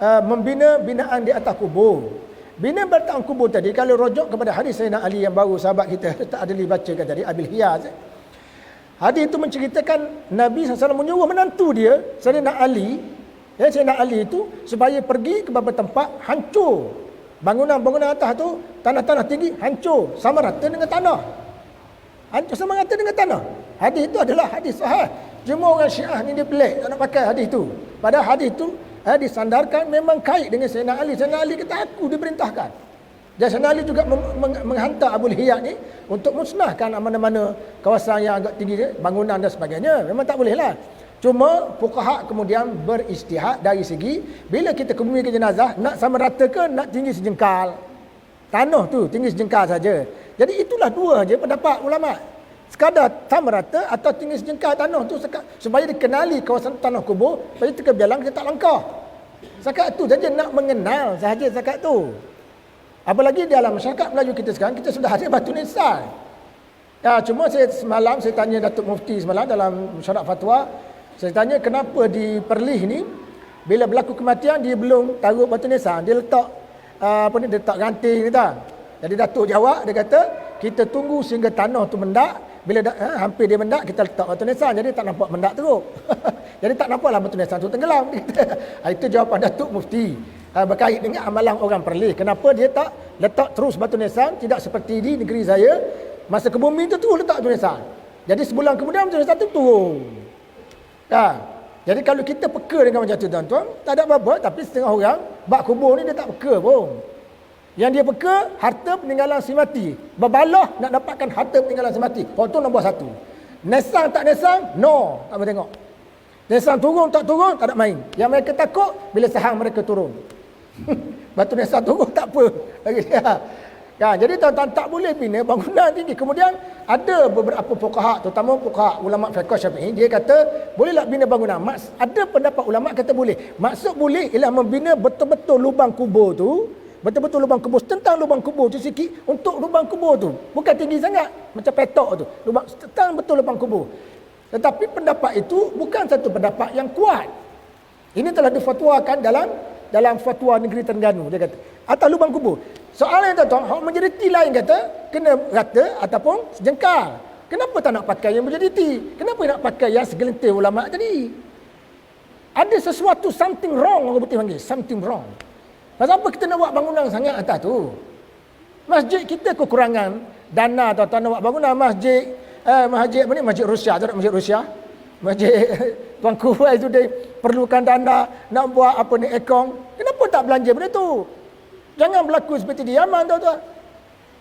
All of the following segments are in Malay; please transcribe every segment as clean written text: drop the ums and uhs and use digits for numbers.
membina binaan di atas kubur. Bina batang kubur tadi, kalau rujuk kepada hadis Sayyidina Ali yang baru sahabat kita tak ada bacakan tadi, Abil Hiyaz. Hadis itu menceritakan Nabi SAW menyuruh menantu dia, Sayyidina Ali, Sayyidina Ali itu supaya pergi ke beberapa tempat hancur. Bangunan-bangunan atas tu, tanah-tanah tinggi hancur sama rata dengan tanah. Hancur sama rata dengan tanah. Hadis itu adalah hadis sahih. Cuma orang Syiah ni dia pelik, tak nak pakai hadis tu. Padahal hadis tu disandarkan memang kait dengan Sayyidina Ali. Sayyidina Ali kata aku diperintahkan. Dan Sayyidina Ali juga menghantar Abu Hiyad ni untuk musnahkan mana-mana kawasan yang agak tinggi, bangunan dan sebagainya. Memang tak boleh lah. Cuma fuqaha kemudian beristihad dari segi bila kita kebumikan jenazah, nak sama rata ke nak tinggi sejengkal. Tanah tu tinggi sejengkal saja. Jadi itulah dua je pendapat ulama. Sekadar sama rata atau tinggi sejengkal tanah tu supaya dikenali kawasan tanah kubur, supaya kita biarlah kita tak langkah. Zakat tu saja, nak mengenal sahaja zakat tu. Apalagi dalam masyarakat Melayu kita sekarang, kita sudah ada batu nisan. Ya, cuma semalam saya tanya Datuk Mufti semalam dalam syarat fatwa, saya tanya kenapa di Perlis ni bila berlaku kematian dia belum taruh batu nisan, dia letak dia letak ranting ni tak. Jadi Datuk jawab, dia kata kita tunggu sehingga tanah tu mendak. Bila hampir dia mendak, kita letak batu nisan. Jadi tak nampak mendak teruk. Jadi tak nampaklah batu nisan tu tenggelam. Itu jawapan Datuk Mufti berkait dengan amalan orang Perlis. Kenapa dia tak letak terus batu nisan, tidak seperti di negeri saya. Masa ke bumi tu terus letak batu nisan. Jadi sebulan kemudian batu nisan tu turun. Jadi kalau kita peka dengan macam tu tuan-tuan, tak ada apa-apa. Tapi setengah orang bak kubur ni dia tak peka pun. Yang dia peka harta peninggalan si mati. Berbalah nak dapatkan harta peninggalan si mati. Oh tu nombor satu. Nesang tak nesang, no, tak boleh tengok. Nesang turun tak turun, tak ada main. Yang mereka takut bila sahang mereka turun. Batu nesang turun tak apa. Jadi tuan-tuan tak boleh bina bangunan tinggi. Kemudian ada beberapa fuqaha, terutama fuqaha ulama fiqh Syafi'i, dia kata bolehlah bina bangunan. Ada pendapat ulama kata boleh. Maksud boleh ialah membina betul-betul lubang kubur tu. Betul-betul lubang kubur, tentang lubang kubur tu sikit untuk lubang kubur tu. Bukan tinggi sangat macam petok tu. Lubang tentang betul lubang kubur. Tetapi pendapat itu bukan satu pendapat yang kuat. Ini telah difatwakan dalam fatwa negeri Terengganu, dia kata. Atas lubang kubur. Soalan yang tuan-tuan, majoriti lain kata kena rata ataupun sejengkal. Kenapa tak nak pakai yang majoriti? Kenapa nak pakai yang segelintir ulama tadi? Ada sesuatu, something wrong, orang putih panggil, something wrong. Pasal apa kita nak buat bangunan sangat atas tu? Masjid kita kekurangan dana, tuan-tuan nak buat bangunan masjid. Masjid Rusia, tak ada masjid Rusia. Masjid Tuan Kuwait tu dia perlukan dana nak buat ekong. Kenapa tak belanja benda tu? Jangan berlaku seperti di Yaman, tuan-tuan.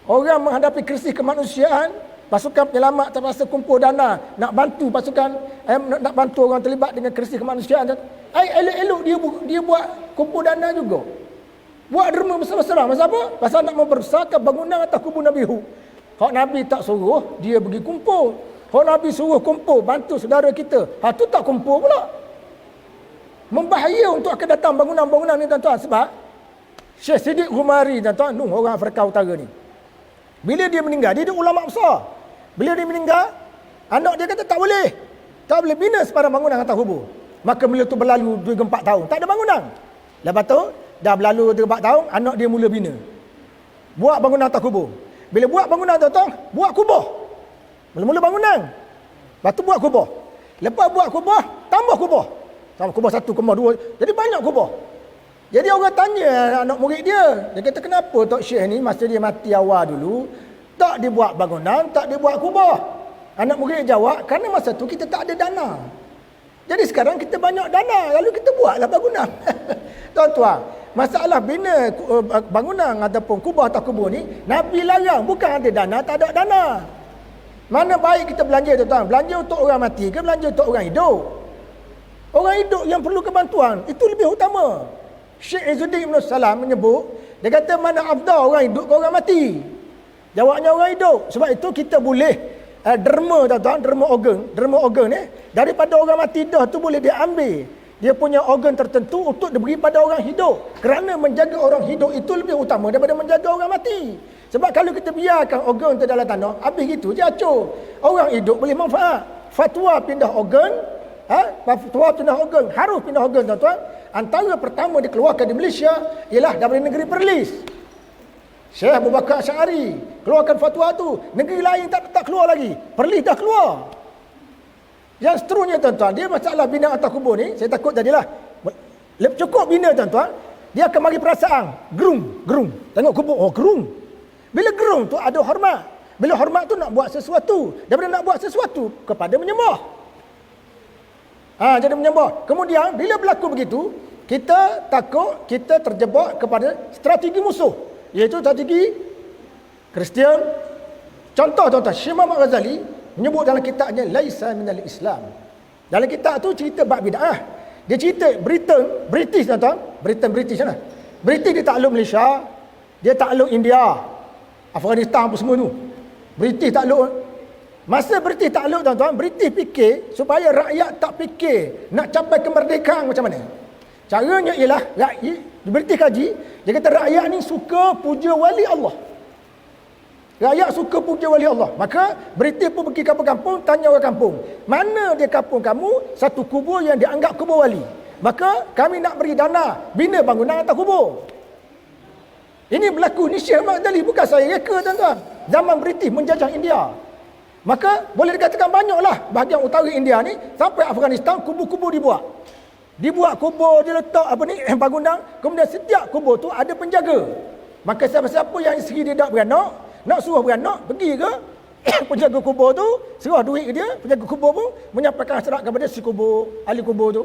Orang menghadapi krisis kemanusiaan, pasukan penyelamat terpaksa kumpul dana nak bantu pasukan, nak bantu orang terlibat dengan krisis kemanusiaan. Elok-elok dia buat kumpul dana juga. Buat derma besar-besar. Masa apa? Pasal nak membesarkan bangunan atas kubur Nabi Hud. Hak Nabi tak suruh, dia pergi kumpul. Hak Nabi suruh kumpul, bantu saudara kita. Tu tak kumpul pula. Membahaya untuk akan datang bangunan-bangunan ni, tuan-tuan. Sebab Syekh Siddiq Humari, tuan-tuan, orang Afrika Utara ni. Bila dia meninggal, dia ulama besar. Bila dia meninggal, anak dia kata tak boleh. Tak boleh bina sebarang bangunan atas kubur. Maka beliau tu berlalu 3-4 tahun. Tak ada bangunan. Lepas tu, dah berlalu 3-4 tahun, anak dia mula bina. Buat bangunan atas kubur. Bila buat bangunan, tuan-tuan, buat kubur. Mula-mula bangunan. Lepas tu buat kubur. Lepas buat kubur, tambah kubur. Tambah kubur 1, kubur 2. Jadi banyak kubur. Jadi orang tanya anak murid dia. Dia kata, kenapa Tok Syekh ni masa dia mati awal dulu, tak dia buat bangunan, tak dia buat kubur? Anak murid jawab, kerana masa tu kita tak ada dana. Jadi sekarang kita banyak dana, lalu kita buatlah bangunan. Tuan-tuan, masalah bina bangunan ataupun kubur atau kubur ni, Nabi larang, bukan ada dana, tak ada dana. Mana baik kita belanja, tuan-tuan? Belanja untuk orang mati ke belanja untuk orang hidup? Orang hidup yang perlu kebantuan, itu lebih utama. Syekh Izzuddin Ibn Salam menyebut, dia kata mana afdal orang hidup ke orang mati? Jawabnya orang hidup. Sebab itu kita boleh derma, tuan-tuan, derma organ ni, daripada orang mati dah tu boleh dia ambil dia punya organ tertentu untuk diberi pada orang hidup. Kerana menjaga orang hidup itu lebih utama daripada menjaga orang mati. Sebab kalau kita biarkan organ tu dalam tanah, habis gitu je acur. Orang hidup boleh manfaat. Fatwa pindah organ, fatwa pindah organ, harus pindah organ, tuan-tuan, antara pertama dikeluarkan di Malaysia ialah daripada negeri Perlis. Syekh Abu Bakar Asy'ari keluarkan fatwa tu. Negeri lain tak keluar lagi. Perlis dah keluar. Yang seterusnya tuan-tuan, dia masalah bina atas kubur ni, saya takut tadilah. Cukup bina tuan-tuan, dia akan bagi perasaan gerung. Tengok kubur, oh gerung. Bila gerung tu ada hormat. Bila hormat tu nak buat sesuatu. Daripada nak buat sesuatu kepada menyembah. Jadi menyembah. Kemudian bila berlaku begitu, kita takut kita terjebak kepada strategi musuh, iaitu strategi Kristian. Contoh tuan-tuan, Syekh Muhammad Ghazali menyebut dalam kitabnya Laisa minal Islam. Dalam kitab tu cerita bab bid'ah. Dia cerita British tuan-tuan, British mana? British dia takluk Malaysia, dia takluk India, Afghanistan apa semua tu. British takluk. Masa British takluk tuan-tuan, British fikir supaya rakyat tak fikir nak capai kemerdekaan macam mana. Caranya ialah British kaji, dia kata rakyat ni suka puja wali Allah. Rakyat suka puja wali Allah. Maka British pun pergi kampung-kampung, tanya orang kampung, mana dia kampung kamu satu kubur yang dianggap kubur wali. Maka kami nak beri dana bina bangunan atas kubur. Ini berlaku ni Syekh Ahmad Ghazali, bukan saya reka tuan-tuan. Zaman British menjajah India. Maka boleh dikatakan banyaklah bahagian utara India ni sampai Afghanistan kubur-kubur dibuat. Dibuat kubur, dia letak bangunan, kemudian setiap kubur tu ada penjaga. Maka siapa-siapa yang isteri dia tak beranak, nak suruh beranak, pergi ke penjaga kubur tu, serah duit ke dia, penjaga kubur pun menyampaikan syarat kepada si kubur, ahli kubur tu.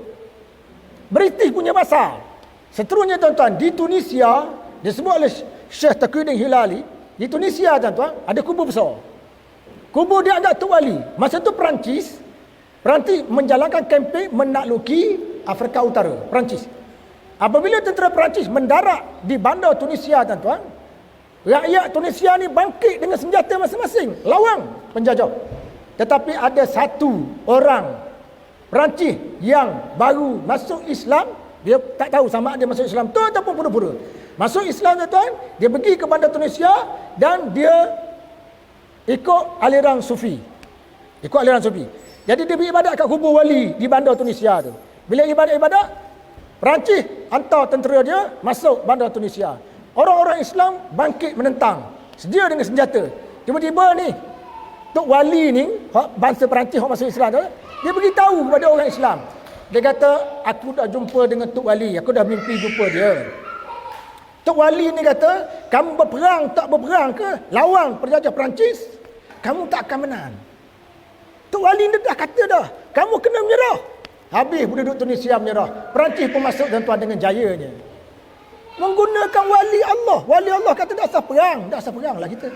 British punya pasal. Seterusnya tuan-tuan, di Tunisia, disebut oleh Syekh Taqiyuddin Hilali, di Tunisia tuan-tuan, ada kubur besar. Kubur dia agak Tok Wali. Masa tu Perancis menjalankan kempen menakluki Afrika Utara, Perancis. Apabila tentera Perancis mendarat di bandar Tunisia tuan-tuan, rakyat Tunisia ni bangkit dengan senjata masing-masing lawan penjajah. Tetapi ada satu orang Perancis yang baru masuk Islam, dia tak tahu sama ada masuk Islam tu ataupun pura-pura. Masuk Islam tuan-tuan, dia pergi ke bandar Tunisia dan dia ikut aliran Sufi. Jadi dia beribadat kat kubur wali di bandar Tunisia tu. Bila ibadat, Perancis hantar tentera dia masuk bandar Tunisia. Orang-orang Islam bangkit menentang, sedia dengan senjata. Tiba-tiba ni Tok Wali ni, bangsa Perancis yang masuk Islam tu, dia beritahu kepada orang Islam. Dia kata, aku dah jumpa dengan Tok Wali, aku dah mimpi jumpa dia. Tok Wali ni kata, kamu berperang tak berperang ke lawan penjajah Perancis, kamu tak akan menang. Tok Wali ni dah kata dah, kamu kena menyerah. Habis penduduk Tunisia menyerah. Perancis pun masuk tuan-tuan dengan jayanya. Menggunakan wali Allah. Wali Allah kata tak sah perang lah kita.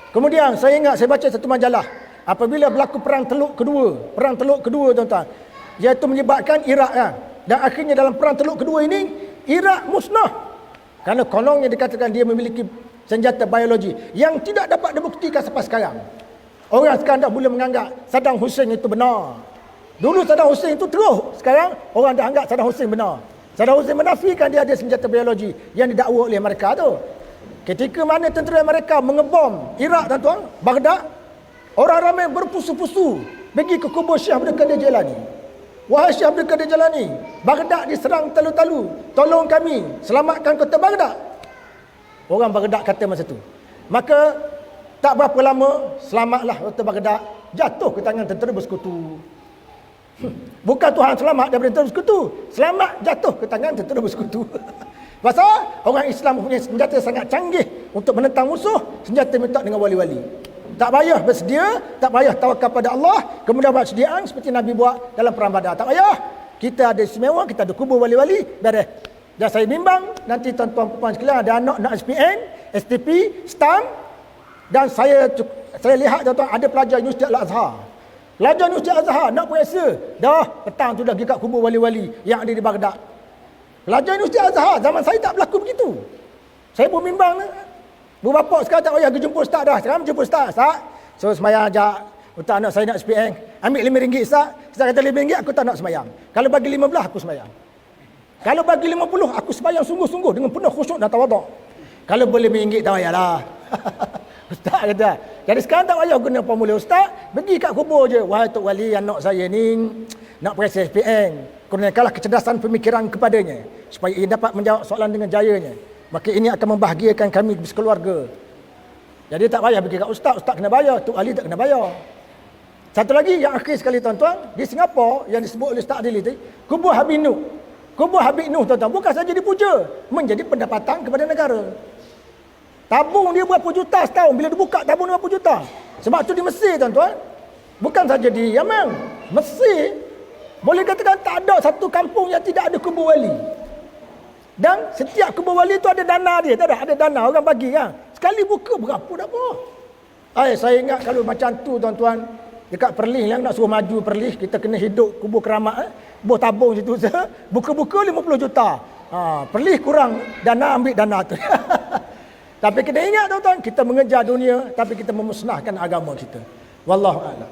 Kemudian saya ingat saya baca satu majalah. Apabila berlaku perang Teluk Kedua tuan-tuan, iaitu menyebabkan Iraq kan. Dan akhirnya dalam perang Teluk Kedua ini, Iraq musnah. Kerana kononnya dikatakan dia memiliki senjata biologi yang tidak dapat dibuktikan sampai sekarang. Orang sekarang dah boleh menganggap Saddam Hussein itu benar. Dulu Saddam Hussein itu terus, sekarang orang dah anggap Saddam Hussein benar. Saddam Hussein menafikan dia ada senjata biologi yang didakwa oleh mereka tu. Ketika mana tentera mereka mengebom Iraq tuan-tuan, Baghdad, orang ramai berpusu-pusu pergi ke kubur Syekh Abdul Qadir Jailani. Wahai Syekh Abdul Qadir Jailani, Baghdad diserang talu-talu, tolong kami selamatkan kota Baghdad. Orang Baghdad kata masa tu. Maka tak berapa lama selamatlah kota Baghdad, jatuh ke tangan tentera bersekutu. Bukan Tuhan selamat daripada tentera bersekutu, selamat jatuh ke tangan tentera bersekutu. Pasal orang Islam punya senjata sangat canggih untuk menentang musuh, senjata minta dengan wali-wali. Tak payah bersedia, tak payah tawakal pada Allah, kemudian buat sediaan seperti Nabi buat dalam perang Badar. Tak payah. Kita ada istimewa, kita ada kubur wali-wali, beres. Dan saya bimbang nanti tuan-tuan puan sekalian ada anak nak SPN, STP, STAM, dan saya lihat tuan-tuan ada pelajar Universiti Al-Azhar. Pelajar Universiti Al-Azhar nak periksa, dah petang tu dah pergi kat kubur wali-wali yang ada di Baghdad. Pelajar Universiti Al-Azhar, zaman saya tak berlaku begitu. Saya pun bimbang. Bu bapa sekarang tak payah pergi jumpa ustaz dah. Sekarang jumpa ustaz. So semayang ajak untuk anak saya nak SPN. Ambil RM5 ustaz. Ustaz kata RM5 aku tak nak semayang. Kalau bagi 15 aku semayang. Kalau bagi 50 aku semayang sungguh-sungguh dengan penuh khusyuk dan tawaduk. Kalau boleh RM5 tak payahlah. Ustaz kata. Jadi sekarang tak payah guna formula ustaz. Pergi kat kubur je. Wahai Tok Wali, anak saya ni nak periksa SPN. kurniakanlah kecerdasan pemikiran kepadanya supaya ia dapat menjawab soalan dengan jayanya. Maka ini akan membahagiakan kami sekeluarga. Jadi tak payah pergi kat ustaz kena bayar, Tok Ali tak kena bayar. Satu lagi yang akhir sekali tuan-tuan, di Singapura yang disebut oleh Ustaz Adil itu, kubur Habib Nuh. Kubur Habib Nuh tuan-tuan bukan saja dipuja, menjadi pendapatan kepada negara. Tabung dia berapa juta setahun, bila dibuka tabung dia berapa juta. Sebab tu di Mesir tuan-tuan, bukan saja di Yaman, Mesir boleh katakan tak ada satu kampung yang tidak ada kubur wali. Dan setiap kubur wali tu ada dana dia, tak ada dana orang bagi kan. Sekali buka berapa dah apa. Saya ingat kalau macam tu tuan-tuan, dekat Perlis yang nak suruh maju Perlis, kita kena hidup kubur keramat, buah tabung situ buka-buka 50 juta. Perlis kurang dana, ambil dana tu. Tapi kita ingat tuan-tuan, kita mengejar dunia tapi kita memusnahkan agama kita. Wallahu a'lam.